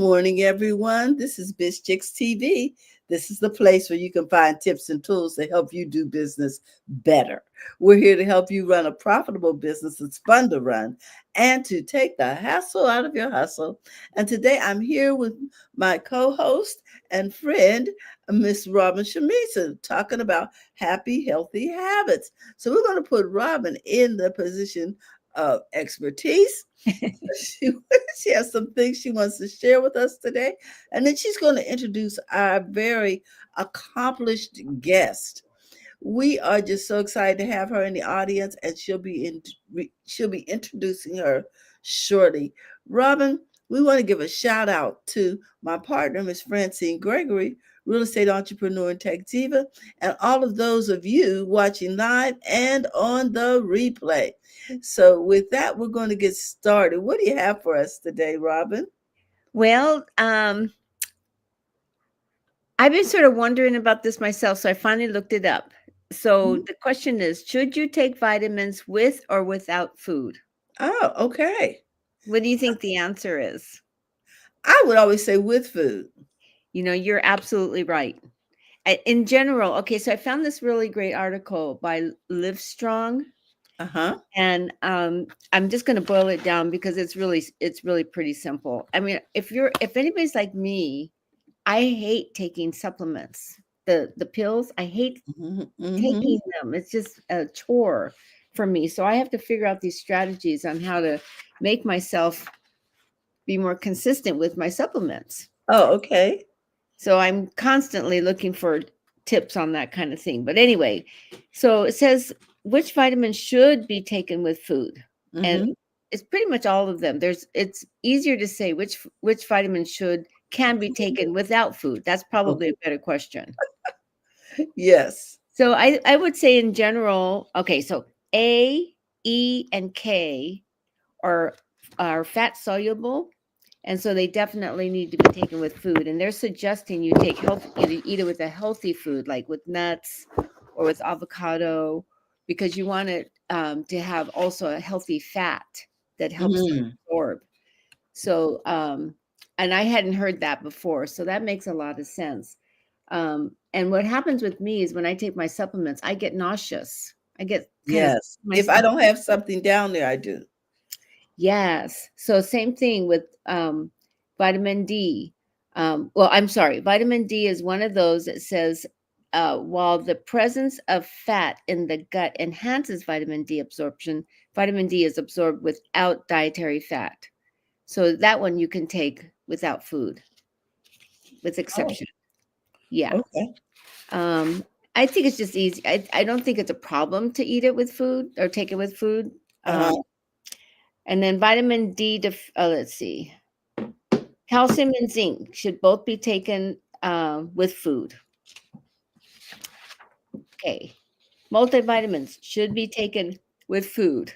morning, everyone. This is BizChicks TV. This is the place where you can find tips and tools to help you do business better. We're here to help you run a profitable business that's fun to run and to take the hassle out of your hustle. And today I'm here with my co-host and friend, Miss Robin Shimizu, talking about happy, healthy habits. So we're going to put Robin in the position of expertise. She, she has some things she wants to share with us today. And then she's going to introduce our very accomplished guest. We are just so excited to have her in the audience, and she'll be introducing her shortly. Robin, we want to give a shout out to my partner, Miss Francine Gregory, real estate entrepreneur and tech diva, and all of those of you watching live and on the replay. So, with that, we're going to get started. What do you have for us today, Robin? Well, I've been sort of wondering about this myself, so I finally looked it up. So Mhm. the question is, should you take vitamins with or without food? Oh, okay. What do you think the answer is? I would always say with food. You're absolutely right. In general, okay, so I found this really great article by Live Strong, Uh huh. and I'm just going to boil it down because it's really pretty simple. I mean, if anybody's like me, I hate taking supplements. The pills, I hate Hmm. taking them. It's just a chore for me. So I have to figure out these strategies on how to make myself be more consistent with my supplements. Oh, okay. So I'm constantly looking for tips on that kind of thing. But anyway, so it says which vitamins should be taken with food. And Hmm. it's pretty much all of them. It's easier to say which vitamins can be taken without food. That's probably a better question. Yes. So I would say in general, okay, so A, E, and K are are fat soluble, and so they definitely need to be taken with food. And they're suggesting you eat it with a healthy food, like with nuts or with avocado, because you want it to have also a healthy fat that helps them Hmm. absorb. So, and I hadn't heard that before, so that makes a lot of sense. And what happens with me is when I take my supplements, I get nauseous. I get kind of Yes. my If I stomach. don't have something down there, I do. Yes. So same thing with vitamin D. Well, I'm sorry. Vitamin D is one of those that says while the presence of fat in the gut enhances vitamin D absorption, vitamin D is absorbed without dietary fat. So that one you can take without food, with Oh, exception. Yeah. okay. Um, I think it's just easy. I don't think it's a problem to eat it with food or take it with food. Uh-huh. And then vitamin D, let's see, calcium and zinc should both be taken with food. Okay. Multivitamins should be taken with food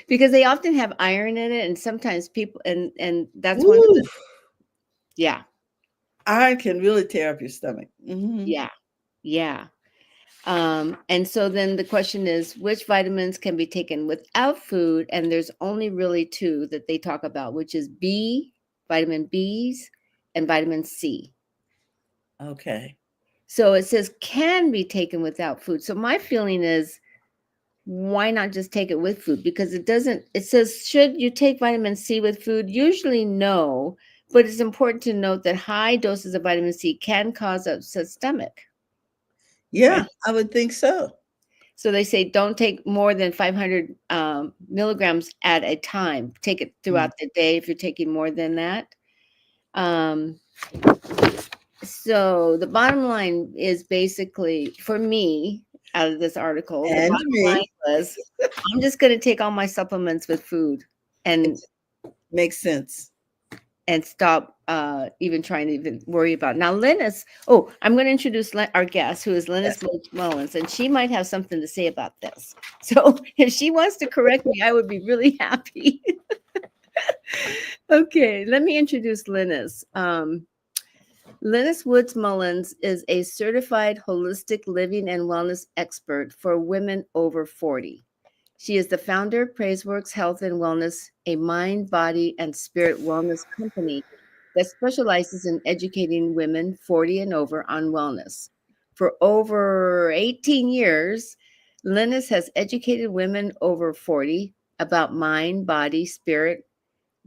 because they often have iron in it. And sometimes people, and that's one of Ooh, the, yeah, iron can really tear up your stomach. Hmm. yeah, yeah. And so then the question is, which vitamins can be taken without food? And there's only really two that they talk about, which is vitamin B's, and vitamin C. Okay. So it says can be taken without food. So my feeling is, why not just take it with food? Because it says, should you take vitamin C with food? Usually no, but it's important to note that high doses of vitamin C can cause upset stomach, Yeah, right? I would think so. So they say don't take more than 500 milligrams at a time. Take it Mm. throughout the day if you're taking more than that. Um, so the bottom line is basically, for me, out of this article, the And bottom line me, was I'm just going to take all my supplements with food and it makes sense. stop even trying to even worry about it. Now, Linus, oh, I'm going to introduce our guest, who is Linus Yes. Mullins, and she might have something to say about this. So if she wants to correct me, I would be really happy. Okay, let me introduce Linus. Linus Woods Mullins is a certified holistic living and wellness expert for women over 40. She is the founder of Praiseworks Health and Wellness, a mind, body, and spirit wellness company that specializes in educating women 40 and over on wellness. For over 18 years, Linus has educated women over 40 about mind, body, spirit,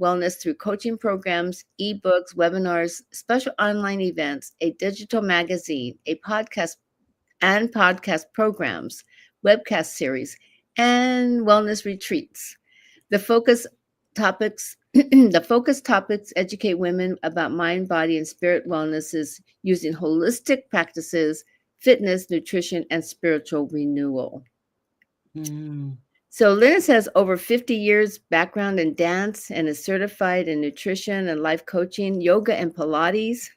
wellness through coaching programs, ebooks, webinars, special online events, a digital magazine, a podcast programs, webcast series, and wellness retreats. The focus topics educate women about mind, body, and spirit wellnesses using holistic practices, fitness, nutrition, and spiritual renewal. Mm. So Linus has over 50 years background in dance and is certified in nutrition and life coaching, yoga, and Pilates.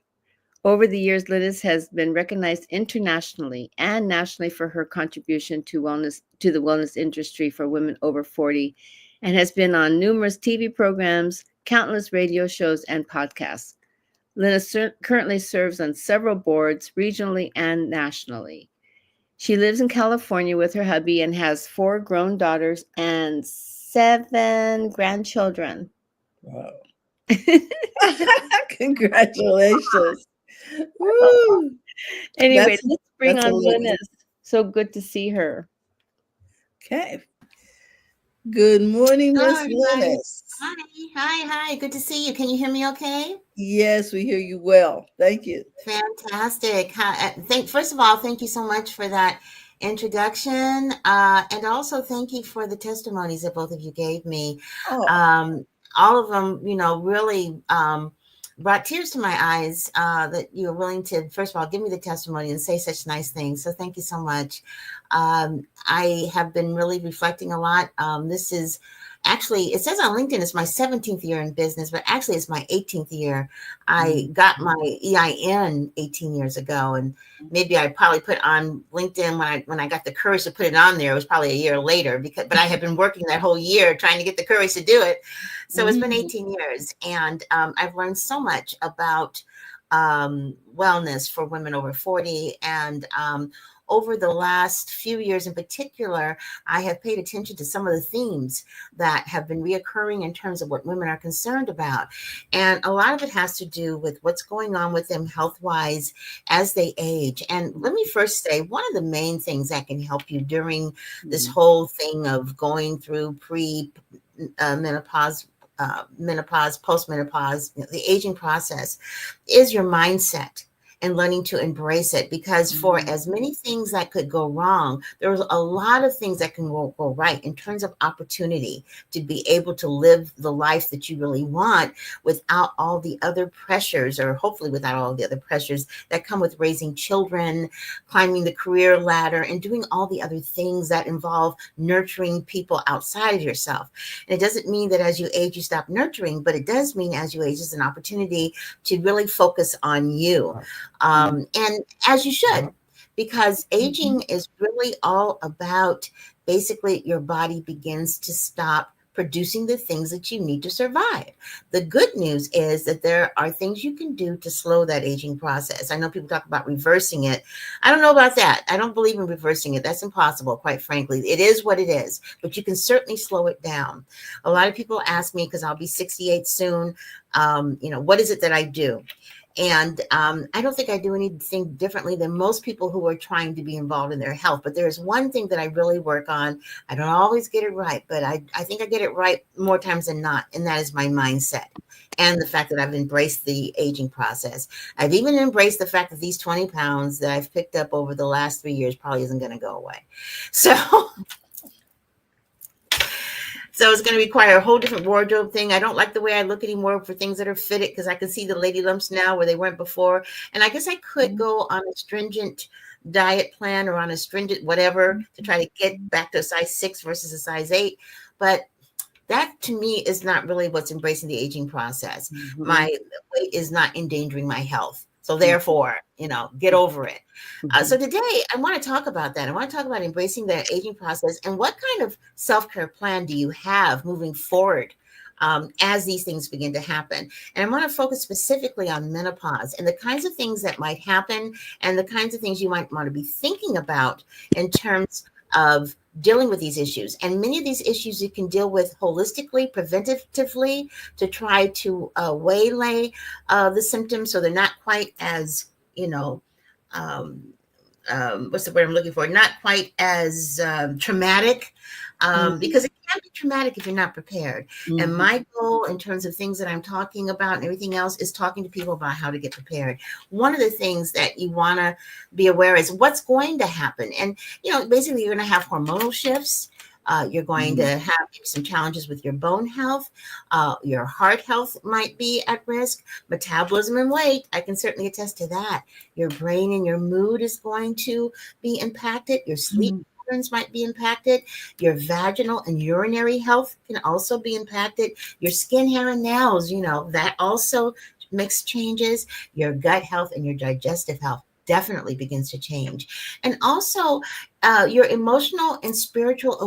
Over the years, Linus has been recognized internationally and nationally for her contribution to the wellness industry for women over 40, and has been on numerous TV programs, countless radio shows, and podcasts. Linus currently serves on several boards, regionally and nationally. She lives in California with her hubby and has 4 grown daughters and 7 grandchildren. Wow. Congratulations. Woo. Anyway, That's let's bring a on little. Linus. So good to see her. Okay. Good morning, Hello, Miss everybody. Linus. Hi. Good to see you. Can you hear me okay? Yes, we hear you well. Thank you. Fantastic. First of all, thank you so much for that introduction. And also thank you for the testimonies that both of you gave me. Oh, Um, all of them, really brought tears to my eyes that you were willing to, first of all, give me the testimony and say such nice things. So thank you so much. I have been really reflecting a lot. This is actually, it says on LinkedIn, it's my 17th year in business, but actually it's my 18th year. I got my EIN 18 years ago, and maybe I probably put on LinkedIn when I got the courage to put it on there. It was probably a year later, but I had been working that whole year trying to get the courage to do it. So it's been 18 years, and I've learned so much about wellness for women over 40, and over the last few years in particular, I have paid attention to some of the themes that have been reoccurring in terms of what women are concerned about. And a lot of it has to do with what's going on with them health-wise as they age. And let me first say, one of the main things that can help you during this whole thing of going through menopause, postmenopause, the aging process, is your mindset and learning to embrace it. Because for as many things that could go wrong, there's a lot of things that can go right in terms of opportunity to be able to live the life that you really want without all the other pressures, or hopefully without all the other pressures that come with raising children, climbing the career ladder, and doing all the other things that involve nurturing people outside of yourself. And it doesn't mean that as you age, you stop nurturing, but it does mean as you age, it's an opportunity to really focus on you. And as you should, because aging is really all about basically your body begins to stop producing the things that you need to survive. The good news is that there are things you can do to slow that aging process. I know people talk about reversing it. I don't know about that. I don't believe in reversing it. That's impossible, quite frankly. It is what it is, but you can certainly slow it down. A lot of people ask me, because I'll be 68 soon, what is it that I do? And I don't think I do anything differently than most people who are trying to be involved in their health. But there's one thing that I really work on. I don't always get it right, but I think I get it right more times than not. And that is my mindset and the fact that I've embraced the aging process. I've even embraced the fact that these 20 pounds that I've picked up over the last 3 years probably isn't going to go away. So it's going to require a whole different wardrobe thing. I don't like the way I look anymore for things that are fitted, because I can see the lady lumps now where they weren't before. And I guess I could go on a stringent diet plan or on a stringent whatever to try to get back to a size 6 versus a size 8. But that to me is not really what's embracing the aging process. My weight is not endangering my health. So therefore, get over it. So today I want to talk about that. I want to talk about embracing the aging process and what kind of self-care plan do you have moving forward as these things begin to happen. And I want to focus specifically on menopause and the kinds of things that might happen and the kinds of things you might want to be thinking about in terms of dealing with these issues. And many of these issues you can deal with holistically, preventatively, to try to waylay the symptoms so they're not quite as, um, what's the word I'm looking for? Not quite as traumatic, because it can be traumatic if you're not prepared. And my goal in terms of things that I'm talking about and everything else is talking to people about how to get prepared. One of the things that you want to be aware is what's going to happen. And, basically you're going to have hormonal shifts. You're going to have some challenges with your bone health. Your heart health might be at risk. Metabolism and weight, I can certainly attest to that. Your brain and your mood is going to be impacted. Your sleep patterns might be impacted. Your vaginal and urinary health can also be impacted. Your skin, hair, and nails, that also makes changes. Your gut health and your digestive health definitely begins to change. And also your emotional and spiritual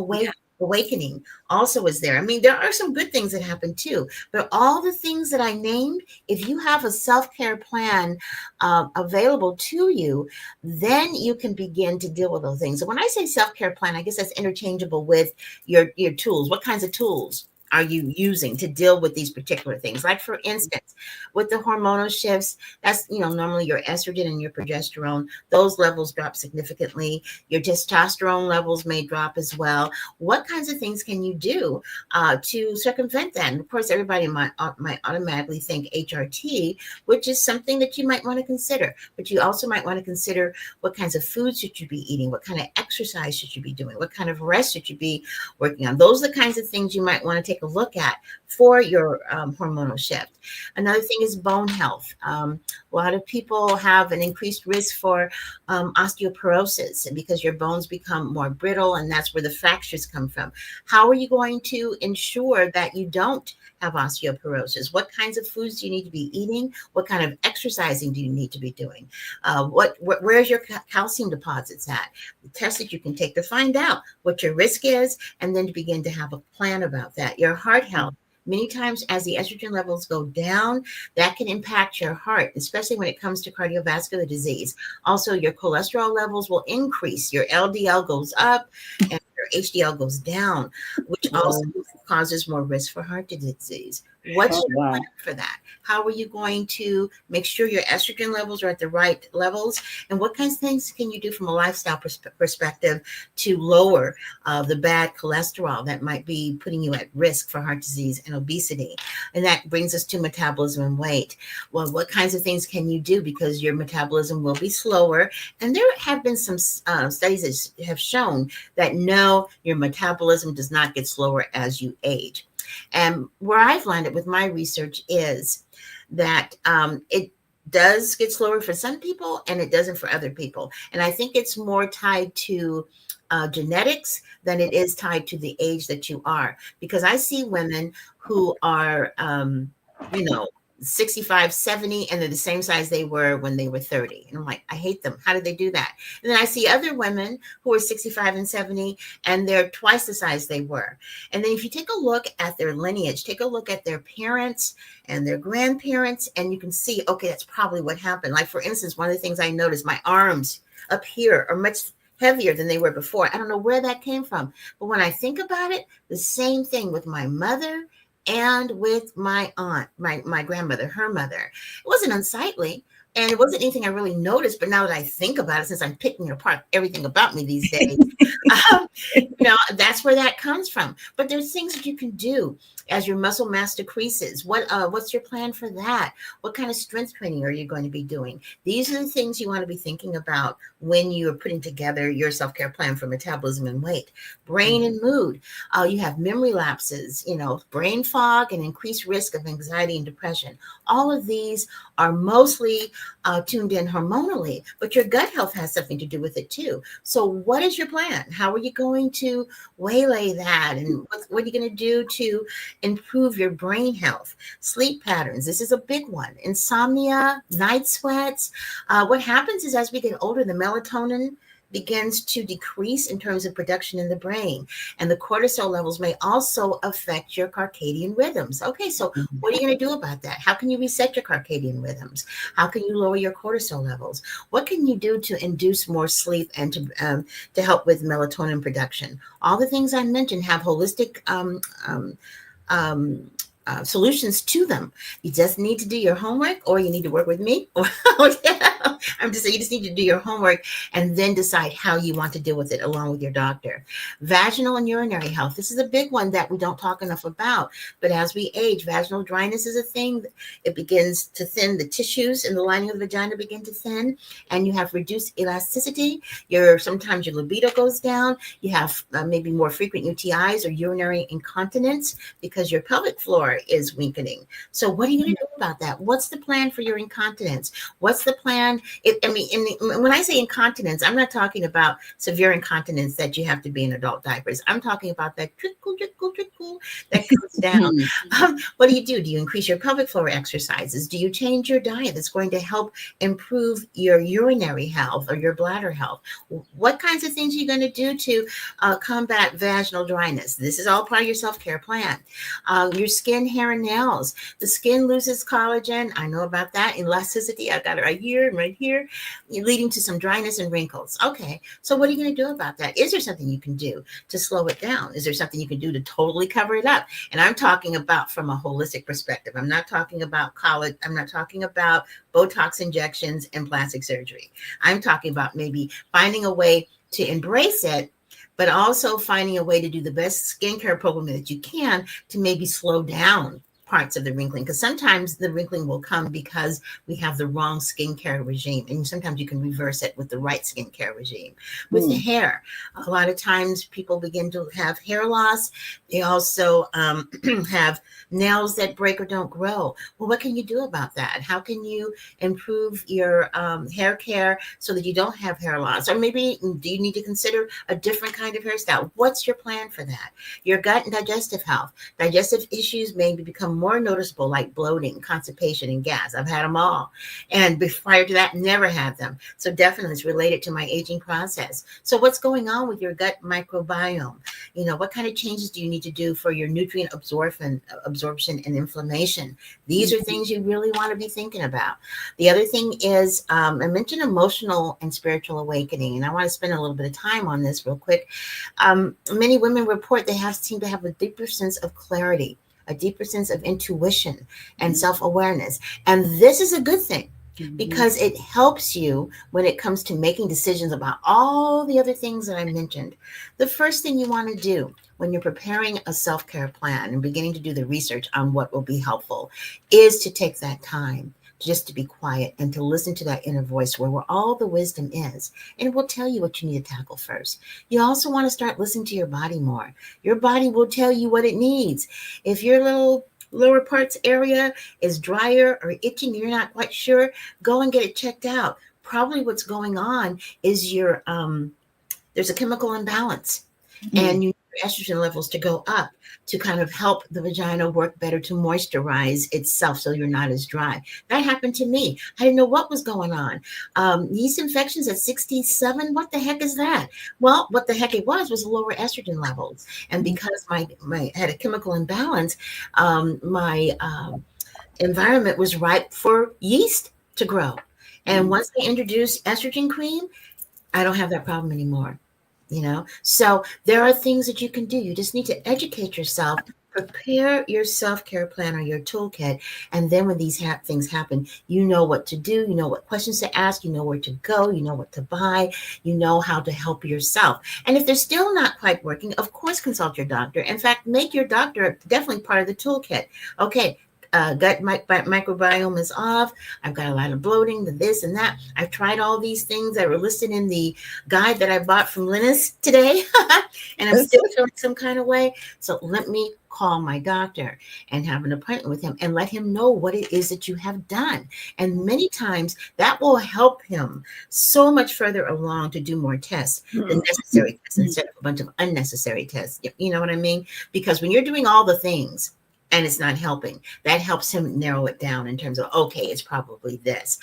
awakening also is there. I mean, there are some good things that happen too, but all the things that I named, if you have a self-care plan available to you, then you can begin to deal with those things. So when I say self-care plan, I guess that's interchangeable with your tools. What kinds of tools are you using to deal with these particular things? Like, for instance, with the hormonal shifts, that's, normally your estrogen and your progesterone, those levels drop significantly. Your testosterone levels may drop as well. What kinds of things can you do to circumvent that? And of course, everybody might automatically think HRT, which is something that you might want to consider. But you also might want to consider what kinds of foods should you be eating? What kind of exercise should you be doing? What kind of rest should you be working on? Those are the kinds of things you might want to take a look at for your hormonal shift. Another thing is bone health. A lot of people have an increased risk for osteoporosis because your bones become more brittle, and that's where the fractures come from. How are you going to ensure that you don't have osteoporosis? What kinds of foods do you need to be eating? What kind of exercising do you need to be doing? Where's your calcium deposits at? The tests that you can take to find out what your risk is, and then to begin to have a plan about that. Your heart health. Many times as the estrogen levels go down, that can impact your heart, especially when it comes to cardiovascular disease. Also, your cholesterol levels will increase. Your LDL goes up and your HDL goes down, which also causes more risk for heart disease. What's your plan for that? How are you going to make sure your estrogen levels are at the right levels? And what kinds of things can you do from a lifestyle perspective to lower the bad cholesterol that might be putting you at risk for heart disease and obesity? And that brings us to metabolism and weight. Well, what kinds of things can you do? Because your metabolism will be slower. And there have been some studies that have shown that no, your metabolism does not get slower as you age. And where I've landed with my research is that it does get slower for some people and it doesn't for other people. And I think it's more tied to genetics than it is tied to the age that you are. Because I see women who are, 65, 70, and they're the same size they were when they were 30. And I'm like, I hate them. How did they do that? And then I see other women who are 65 and 70, and they're twice the size they were. And then if you take a look at their lineage, take a look at their parents and their grandparents, and you can see, okay, that's probably what happened. Like, for instance, one of the things I noticed, my arms up here are much heavier than they were before. I don't know where that came from. But when I think about it, the same thing with my mother and with my aunt, my grandmother, her mother. It wasn't unsightly, and it wasn't anything I really noticed. But now that I think about it, since I'm picking apart everything about me these days, that's where that comes from. But there's things that you can do as your muscle mass decreases. What's your plan for that? What kind of strength training are you going to be doing? These are the things you want to be thinking about when you are putting together your self-care plan for metabolism and weight. Brain and mood. You have memory lapses, brain fog, and increased risk of anxiety and depression. All of these are mostly tuned in hormonally, but your gut health has something to do with it too. So what is your plan? How are you going to waylay that? And what are you going to do to improve your brain health? Sleep patterns. This is a big one. Insomnia, night sweats. What happens is as we get older, the melatonin begins to decrease in terms of production in the brain. And the cortisol levels may also affect your circadian rhythms. Okay, so what are you going to do about that? How can you reset your circadian rhythms? How can you lower your cortisol levels? What can you do to induce more sleep and to help with melatonin production? All the things I mentioned have holistic solutions to them. You just need to do your homework, or you need to work with me. I'm just saying, you just need to do your homework and then decide how you want to deal with it along with your doctor. Vaginal and urinary health. This is a big one that we don't talk enough about. But as we age, vaginal dryness is a thing. It begins to thin. The tissues in the lining of the vagina begin to thin, and you have reduced elasticity. Sometimes your libido goes down. You have maybe more frequent UTIs or urinary incontinence because your pelvic floor is weakening. So what are you going to do about that? What's the plan for your incontinence? What's the plan? When I say incontinence, I'm not talking about severe incontinence that you have to be in adult diapers. I'm talking about that trickle, trickle, trickle that comes down. What do? Do you increase your pelvic floor exercises? Do you change your diet that's going to help improve your urinary health or your bladder health? What kinds of things are you going to do to combat vaginal dryness? This is all part of your self-care plan. Your skin, hair, and nails. The skin loses collagen. I know about that. Elasticity, I got it right here and right here, leading to some dryness and wrinkles. Okay, so what are you going to do about that? Is there something you can do to slow it down? Is there something you can do to totally cover it up? And I'm talking about from a holistic perspective. I'm not talking about college. I'm not talking about Botox injections and plastic surgery. I'm talking about maybe finding a way to embrace it, but also finding a way to do the best skincare program that you can to maybe slow down parts of the wrinkling, because sometimes the wrinkling will come because we have the wrong skincare regime, and sometimes you can reverse it with the right skincare regime. With the hair, a lot of times people begin to have hair loss. They also have nails that break or don't grow. Well, what can you do about that? How can you improve your hair care so that you don't have hair loss? Or maybe do you need to consider a different kind of hairstyle? What's your plan for that? Your gut and digestive health. Digestive issues may become more noticeable, like bloating, constipation, and gas. I've had them all. And prior to that, never had them. So definitely it's related to my aging process. So what's going on with your gut microbiome? What kind of changes do you need to do for your nutrient absorption and inflammation? These are things you really want to be thinking about. The other thing is, I mentioned emotional and spiritual awakening, and I want to spend a little bit of time on this real quick. Many women report they seem to have a deeper sense of clarity, a deeper sense of intuition and self-awareness. And this is a good thing because it helps you when it comes to making decisions about all the other things that I mentioned. The first thing you want to do when you're preparing a self-care plan and beginning to do the research on what will be helpful is to take that time just to be quiet and to listen to that inner voice where all the wisdom is. And it will tell you what you need to tackle first. You also want to start listening to your body more. Your body will tell you what it needs. If your little lower parts area is drier or itching, you're not quite sure, go and get it checked out. Probably what's going on is there's a chemical imbalance, and you need your estrogen levels to go up to kind of help the vagina work better to moisturize itself so you're not as dry. That happened to me. I didn't know what was going on. Yeast infections at 67, what the heck is that? Well, what the heck it was lower estrogen levels. And because my had a chemical imbalance, my environment was ripe for yeast to grow. And once they introduced estrogen cream, I don't have that problem anymore. So there are things that you can do. You just need to educate yourself, prepare your self-care plan or your toolkit. And then when these things happen, you know what to do. You know what questions to ask. You know where to go. You know what to buy. You know how to help yourself. And if they're still not quite working, of course, consult your doctor. In fact, make your doctor definitely part of the toolkit. Okay. Gut microbiome is off. I've got a lot of bloating, the this and that. I've tried all these things that were listed in the guide that I bought from Linus today, and I'm still feeling some kind of way. So let me call my doctor and have an appointment with him and let him know what it is that you have done. And many times that will help him so much further along to do more tests, the necessary tests, instead of a bunch of unnecessary tests. You know what I mean? Because when you're doing all the things, and it's not helping, that helps him narrow it down in terms of, okay, it's probably this.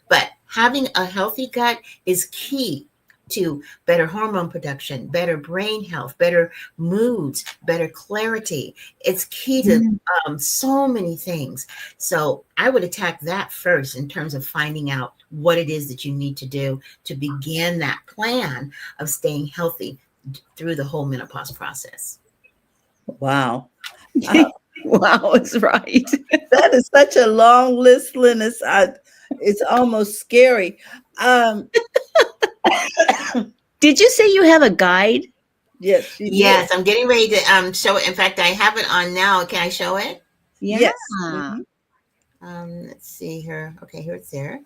But having a healthy gut is key to better hormone production, better brain health, better moods, better clarity. It's key to so many things. So I would attack that first in terms of finding out what it is that you need to do to begin that plan of staying healthy through the whole menopause process. Wow. Wow, it's right. That is such a long list, Linus. It's almost scary. Um, Did you say you have a guide? yes, she did. Yes, I'm getting ready to show it. In fact, I have it on now. Can I show it? Yeah. Yes. Mhm. Let's see here. Okay, here it's there.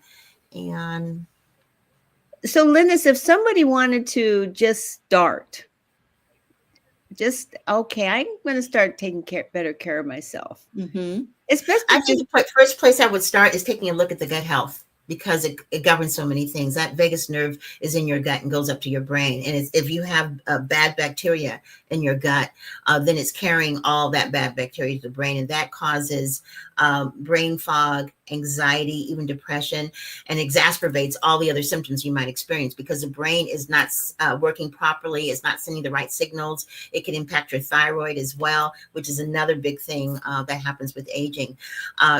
And So, Linus, if somebody wanted to just start, okay, I'm going to start taking better care of myself. Mhm. Especially I think the first place I would start is taking a look at the gut health, because it governs so many things. That vagus nerve is in your gut and goes up to your brain. And if you have bad bacteria in your gut, then it's carrying all that bad bacteria to the brain. And that causes brain fog, anxiety, even depression, and exacerbates all the other symptoms you might experience, because the brain is not working properly. It's not sending the right signals. It can impact your thyroid as well, which is another big thing that happens with aging.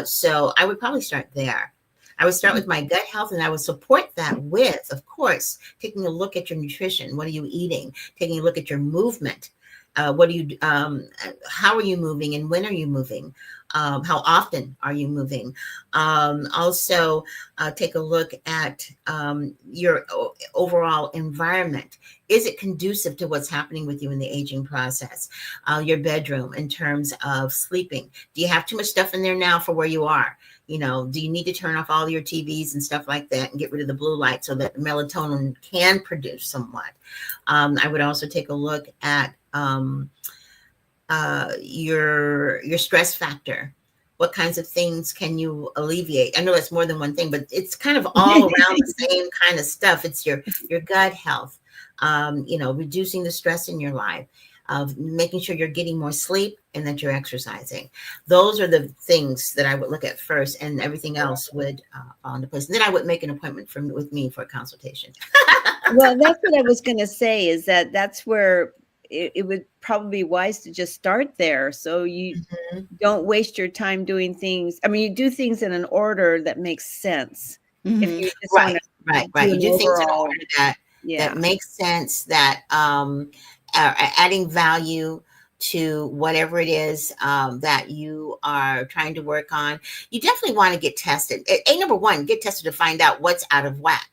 So I would probably start there. I would start with my gut health, and I would support that with, of course, taking a look at your nutrition. What are you eating? Taking a look at your movement. How are you moving, and when are you moving? How often are you moving? Also, take a look at your overall environment. Is it conducive to what's happening with you in the aging process? Your bedroom, in terms of sleeping. Do you have too much stuff in there now for where you are? Do you need to turn off all your TVs and stuff like that and get rid of the blue light so that the melatonin can produce somewhat? I would also take a look at your stress factor. What kinds of things can you alleviate? I know that's more than one thing, but it's kind of all around the same kind of stuff. It's your gut health, reducing the stress in your life, of making sure you're getting more sleep and that you're exercising. Those are the things that I would look at first, and everything else would fall into place. And then I would make an appointment with me for a consultation. Well, that's what I was going to say, is that's where it would probably be wise to just start there. So you don't waste your time doing things. I mean, you do things in an order that makes sense. If you just Right. do You do things in overall, order that makes sense, that are adding value to whatever it is that you are trying to work on. You definitely want to get tested. Number one, get tested to find out what's out of whack.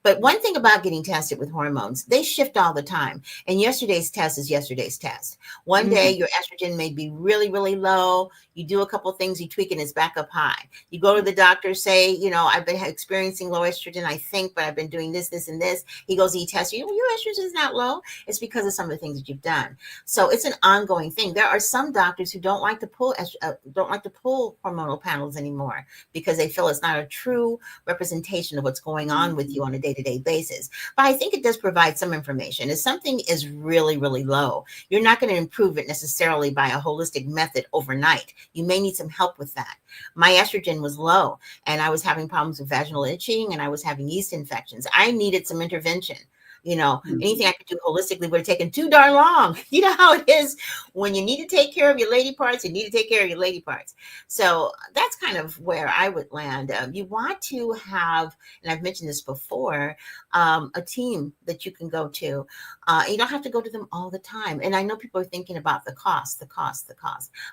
But one thing about getting tested with hormones, they shift all the time. And yesterday's test is yesterday's test. One day your estrogen may be really, really low. You do a couple of things, you tweak it, and it's back up high. You go to the doctor, say, I've been experiencing low estrogen, I think, but I've been doing this, this, and this. He goes, he tests you. Well, your estrogen is not low. It's because of some of the things that you've done. So it's an ongoing thing. There are some doctors who don't like to pull hormonal panels anymore, because they feel it's not a true representation of what's going on with you on a day-to-day basis. But I think it does provide some information. If something is really, really low, you're not going to improve it necessarily by a holistic method overnight. You may need some help with that. My estrogen was low, and I was having problems with vaginal itching, and I was having yeast infections. I needed some intervention. Anything I could do holistically would have taken too darn long. You know how it is when you need to take care of your lady parts, you need to take care of your lady parts. So that's kind of where I would land. You want to have, and I've mentioned this before, a team that you can go to. You don't have to go to them all the time. And I know people are thinking about the cost.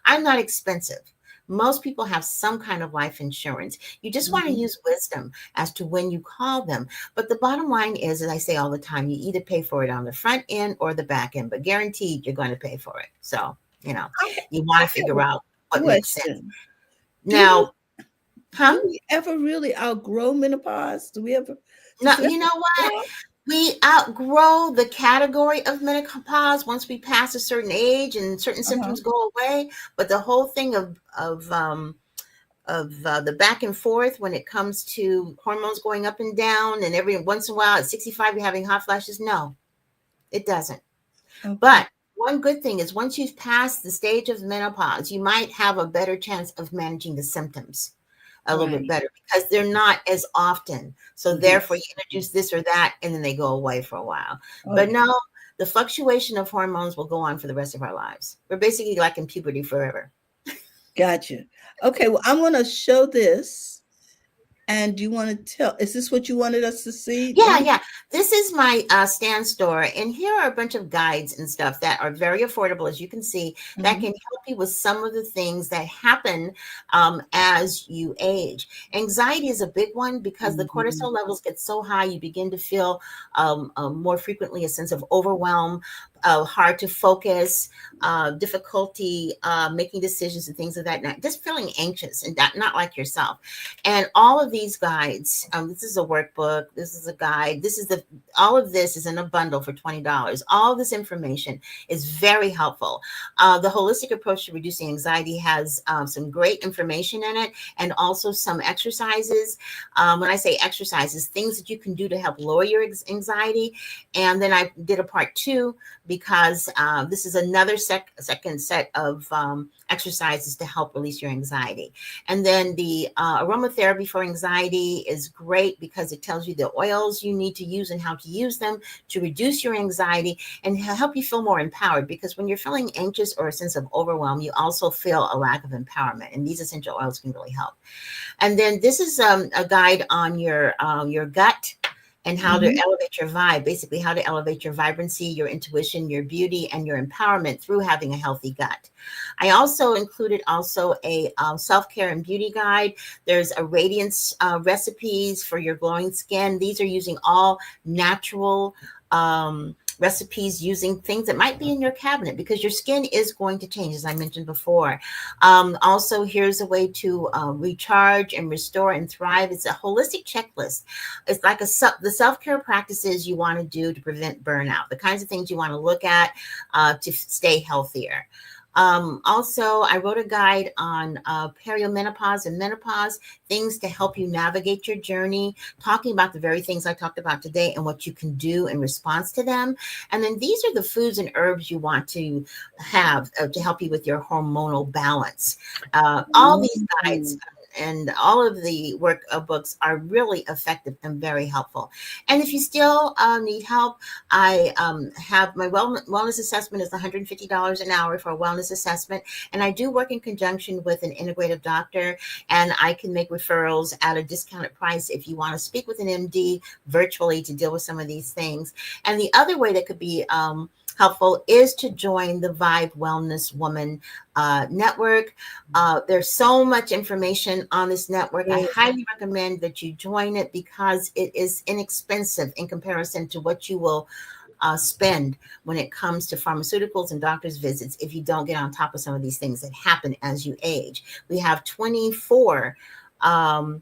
I'm not expensive. Most people have some kind of life insurance. You just want to use wisdom as to when you call them. But the bottom line is, as I say all the time, you either pay for it on the front end or the back end, but guaranteed you're going to pay for it. So, you want to figure out what makes sense. Now, do we ever really outgrow menopause? Do we ever? No, you know what? We outgrow the category of menopause once we pass a certain age and certain symptoms go away. But the whole thing of the back and forth when it comes to hormones going up and down, and every once in a while at 65 you're having hot flashes, no, it doesn't. Okay. But one good thing is, once you've passed the stage of menopause, you might have a better chance of managing the symptoms. a little bit Right. better because they're not as often. So Mhm. therefore you introduce this or that and then they go away for a while. But Oh, no, the fluctuation of hormones will go on for the rest of our lives. We're basically like in puberty forever. gotcha. Okay, well, I'm going to show this. And do you want to tell, is this what you wanted us to see? Let Yeah, me, yeah. This is my stand store, and here are a bunch of guides and stuff that are very affordable, as you can see, that mhm, can help you with some of the things that happen as you age. Anxiety is a big one because the mhm. cortisol levels get so high, you begin to feel more frequently a sense of overwhelm, hard to focus, difficulty making decisions and things of that nature, just feeling anxious and not like yourself. And all of these guides, this is a workbook, this is a guide, all of this is in a bundle for $20. All of this information is very helpful. The holistic approach to reducing anxiety has some great information in it and also some exercises. When I say exercises, things that you can do to help lower your anxiety. And then I did a part 2 because this is another second set of exercises to help release your anxiety. And then the aromatherapy for anxiety is great because it tells you the oils you need to use and how to use them to reduce your anxiety and help you feel more empowered. Because when you're feeling anxious or a sense of overwhelm, you also feel a lack of empowerment. And these essential oils can really help. And then this is a guide on your gut and how to Mhm. elevate your vibe, basically how to elevate your vibrancy, your intuition, your beauty, and your empowerment through having a healthy gut. I also included also a self-care and beauty guide. There's a radiance recipes for your glowing skin. These are using all natural recipes using things that might be in your cabinet because your skin is going to change, as I mentioned before. Also, here's a way to recharge and restore and thrive. It's a holistic checklist. It's like the self-care practices you want to do to prevent burnout, the kinds of things you want to look at to stay healthier. Also, I wrote a guide on perimenopause and menopause, things to help you navigate your journey, talking about the very things I talked about today and what you can do in response to them. And then these are the foods and herbs you want to have to help you with your hormonal balance. All these guides Mhm. and all of the work books are really effective and very helpful. And if you still need help, I have my wellness assessment is $150 an hour for a wellness assessment. And I do work in conjunction with an integrative doctor, and I can make referrals at a discounted price if you want to speak with an MD virtually to deal with some of these things. And the other way that could be helpful is to join the Vibe Wellness Woman network. There's so much information on this network. I highly recommend that you join it because it is inexpensive in comparison to what you will spend when it comes to pharmaceuticals and doctor's visits if you don't get on top of some of these things that happen as you age. We have 24 um,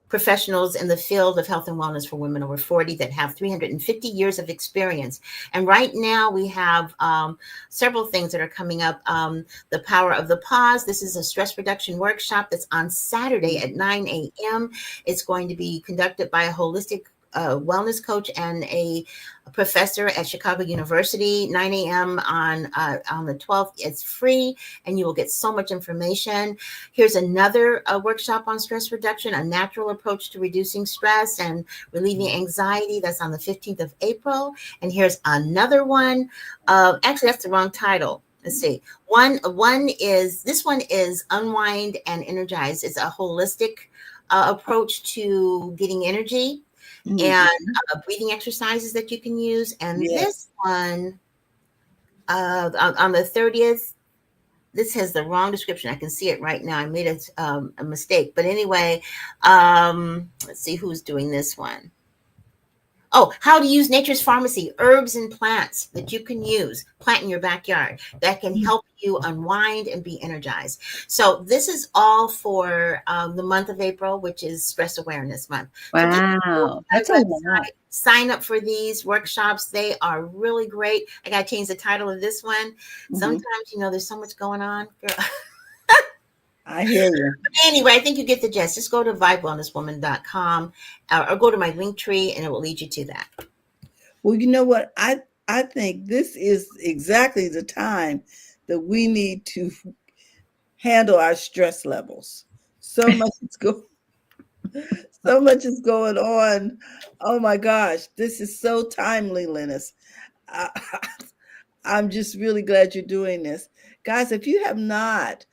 professionals in the field of health and wellness for women over 40 that have 350 years of experience. And right now we have several things that are coming up. The Power of the Pause. This is a stress reduction workshop that's on Saturday at 9 a.m. It's going to be conducted by a holistic wellness coach and a professor at Chicago University, 9 a.m. on the 12th. It's free and you will get so much information. Here's another workshop on stress reduction, a natural approach to reducing stress and relieving anxiety. That's on the 15th of April. And here's another one. Actually, that's the wrong title. Let's see. This one is Unwind and Energize. It's a holistic approach to getting energy and Mhm. breathing exercises that you can use. And this Yes. one on the 30th, this has the wrong description. I can see it right now. I made a mistake. But anyway, let's see who's doing this one. Oh, how to use nature's pharmacy, herbs and plants that you can use, plant in your backyard that can help you unwind and be energized. So this is all for the month of April, which is Stress Awareness Month. So just go to Wow. That's a my lot. website, sign up for these workshops. They are really great. I got to change the title of this one. Mhm. Sometimes, there's so much going on. Girl. I hear you. Anyway, I think you get the gist. Just go to vibewellnesswoman.com or go to my link tree and it will lead you to that. Well, you know what? I think this is exactly the time that we need to handle our stress levels. So much is go so much is going on. Oh my gosh, this is so timely, Linus. I, I'm just really glad you're doing this. Guys, if you have not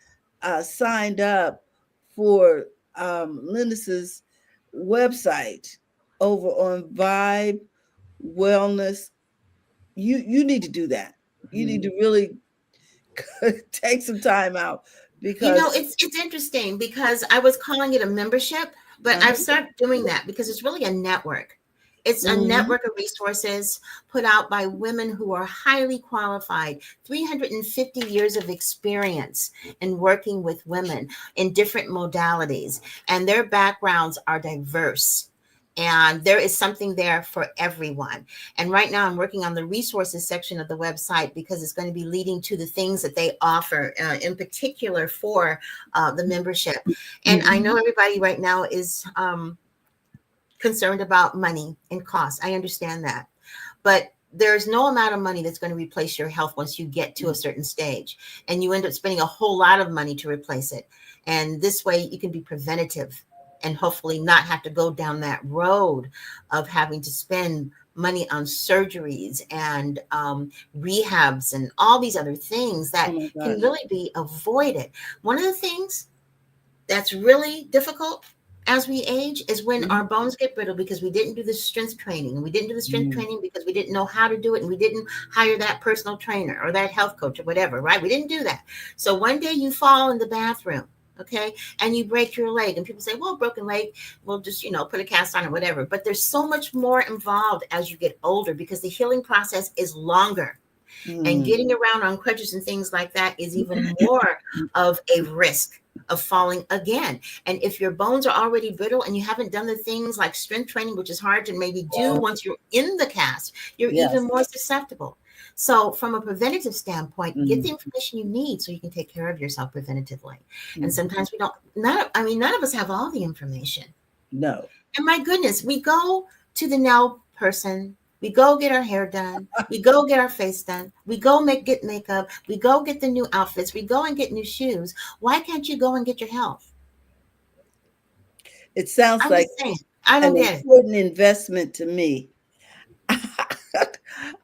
signed up for Linus's website over on Vibe Wellness, you need to do that. You need to really take some time out You know, because it's interesting because I was calling it a membership, but I've uh-huh. started doing that because it's really a network. It's a Mhm. network of resources put out by women who are highly qualified, 350 years of experience in working with women in different modalities, and their backgrounds are diverse. And there is something there for everyone. And right now, I'm working on the resources section of the website because it's going to be leading to the things that they offer, in particular for the membership. And I know Mhm. everybody right now is concerned about money and cost. I understand that. But there's no amount of money that's going to replace your health once you get to a certain stage. And you end up spending a whole lot of money to replace it. And this way you can be preventative and hopefully not have to go down that road of having to spend money on surgeries and rehabs and all these other things Oh that my can gosh. really be avoided. One of the things that's really difficult as we age is when our Mhm. bones get brittle because we didn't do the strength training, and we didn't do the strength Mhm. training because we didn't know how to do it, and we didn't hire that personal trainer or that health coach or whatever, right? We didn't do that. So one day you fall in the bathroom, okay, and you break your leg, and people say, well, broken leg, we'll just, put a cast on or whatever. But there's so much more involved as you get older because the healing process is longer, and Mhm. getting around on crutches and things like that is even more of a risk of falling again. And if your bones are already brittle and you haven't done the things like strength training, which is hard to maybe do Well, once you're in the cast, you're even yes. more susceptible. So from a preventative standpoint, get the Mhm. information you need so you can take care of yourself preventatively. And Mhm. sometimes we don't, none of us have all the information. No. And my goodness, we go to the nail person, we go get our hair done, we go get our face done, we go get makeup, we go get the new outfits, we go and get new shoes. Why can't you go and get your health? It sounds I'm like just saying, I an don't get it. important investment to me.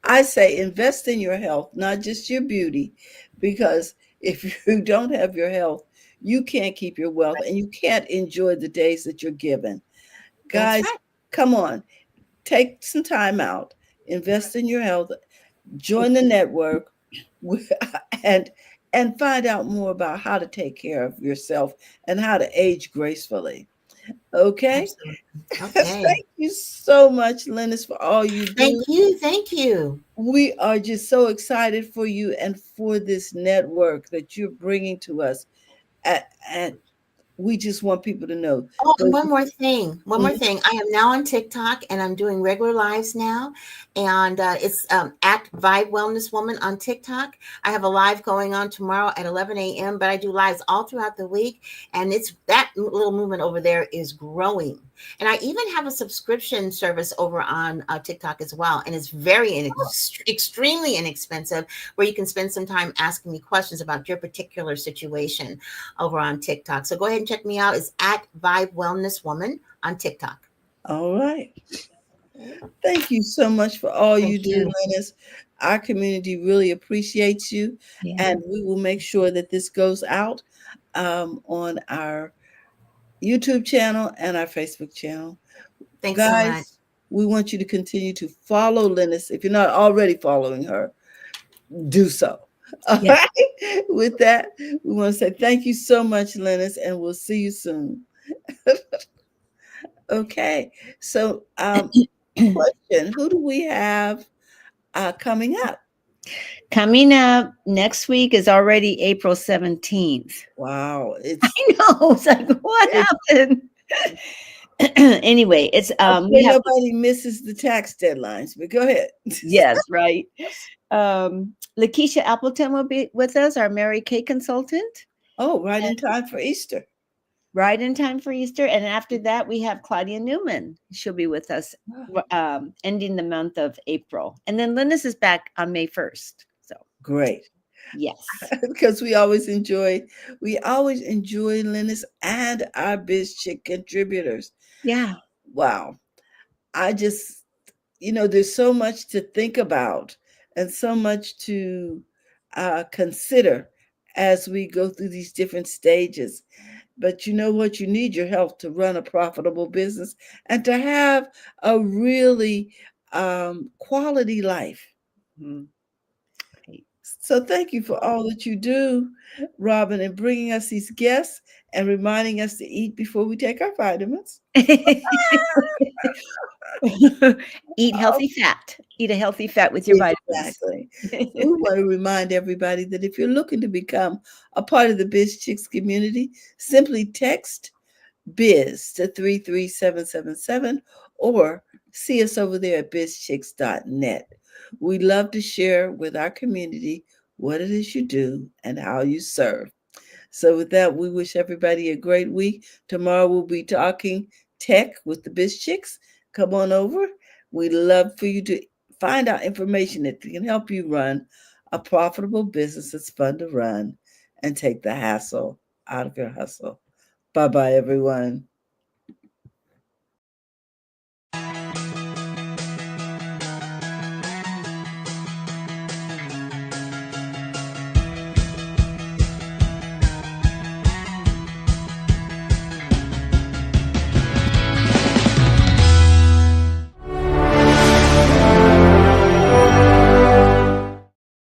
I say invest in your health, not just your beauty, because if you don't have your health, you can't keep your wealth and you can't enjoy the days that you're given. That's Guys, right. come on, take some time out, invest in your health, join the network, and and find out more about how to take care of yourself and how to age gracefully. Okay? Absolutely. Okay. Thank you so much, Linus, for all you Thank do. you. Thank you. We are just so excited for you and for this network that you're bringing to us. And we just want people to know. Oh, and Go, one more thing. One more mhm. thing. I am now on TikTok and I'm doing regular lives now. And it's at Vibe Wellness Woman on TikTok. I have a live going on tomorrow at 11 a.m., but I do lives all throughout the week. And it's that little movement over there is growing. And I even have a subscription service over on TikTok as well. And it's extremely inexpensive, where you can spend some time asking me questions about your particular situation over on TikTok. So go ahead and check me out. It's at Vibe Wellness Woman on TikTok. All right. Thank you so much for all Thank you do, you. Linus. Our community really appreciates you, Yeah. and we will make sure that this goes out on our YouTube channel and our Facebook channel. Thanks so much. Guys, we want you to continue to follow Linus. If you're not already following her, do so. All Yeah. right. With that, we want to say thank you so much, Linus, and we'll see you soon. Okay. So, question: who do we have coming up? Coming up next week is already April 17th. Wow, I know. It's like, what it's happened? Anyway, it's we okay. have Nobody misses the tax deadlines, but go ahead. yes, right. Lakeisha Appleton will be with us, our Mary Kay consultant, Oh, right in time for Easter. right in time for Easter. And after that, we have Claudia Newman. She'll be with us ending the month of April. And then Linus is back on May 1st. So Great. Yes. because we always enjoy Linus and our BizChick contributors. Yeah. Wow. I just, there's so much to think about and so much to consider as we go through these different stages. But you know what? You need your help to run a profitable business and to have a really quality life. Mhm. Right. So thank you for all that you do, Robin, and bringing us these guests and reminding us to eat before we take our vitamins. Eat Oh, healthy fat. Eat a healthy fat with your vitamins. exactly. So we want to remind everybody that if you're looking to become a part of the Biz Chicks community, simply text biz to 33777 or see us over there at bizchicks.net. We love to share with our community what it is you do and how you serve. So with that, we wish everybody a great week. Tomorrow we'll be talking tech with the Biz Chicks. Come on over. We'd love for you to find out information that can help you run a profitable business that's fun to run and take the hassle out of your hustle. Bye bye, everyone.